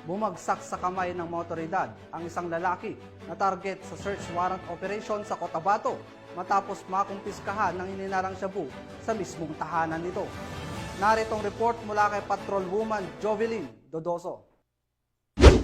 bumagsak sa kamay ng mga otoridad ang isang lalaki na target sa search warrant operation sa Cotabato matapos makumpiskahan ng hininarang shabu sa mismong tahanan nito. Naritong report mula kay Patrolwoman Jovelyn Dodoso.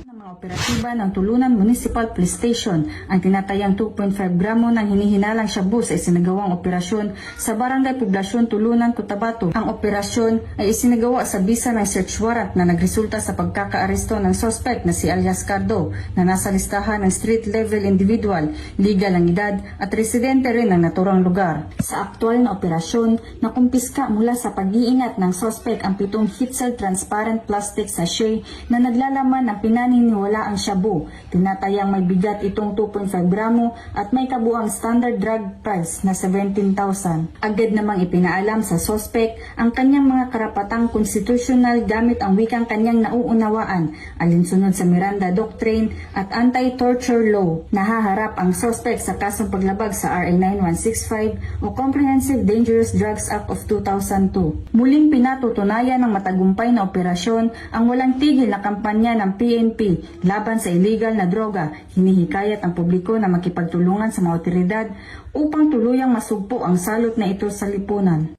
Ng mga operatiba ng Tulunan Municipal Police Station ang tinatayang 2.5 gramo ng hinihinalang shabu sa isinagawang operasyon sa Barangay Poblasyon Tulunan, Cotabato. Ang operasyon ay isinagawa sa bisa ng search warrant na nagresulta sa pagkakaaresto ng suspect na si alias Cardo na nasa listahan ng street level individual, legal ang edad at residente rin ng naturang lugar. Sa aktual na operasyon, nakumpiska mula sa pag-iingat ng suspect ang 7 heat-sealed transparent plastic sachet na naglalaman ng pinaniniwala ang shabu. Tinatayang may bigat itong 2.5 gramo at may kabuang standard drug price na 17,000. Agad namang ipinaalam sa suspect ang kanyang mga karapatang konstitusyonal gamit ang wikang kanyang nauunawaan alinsunod sa Miranda Doctrine at Anti-Torture Law. Nahaharap ang suspect sa kasong paglabag sa RA 9165 o Comprehensive Dangerous Drugs Act of 2002. Muling pinatutunayan ng matagumpay na operasyon ang walang tigil na kampanya ng PNP laban sa illegal na droga. Hinihikayat ang publiko na makipagtulungan sa mga otoridad upang tuluyang masugpo ang salot na ito sa lipunan.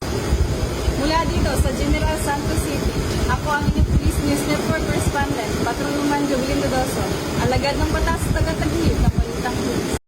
Mula dito sa General Santos City, ako ang inyong Police News Network Correspondent, Patrolwoman Jovelyn Dodoso, alagad ng batas taga-tagiliw ng Balitang Police.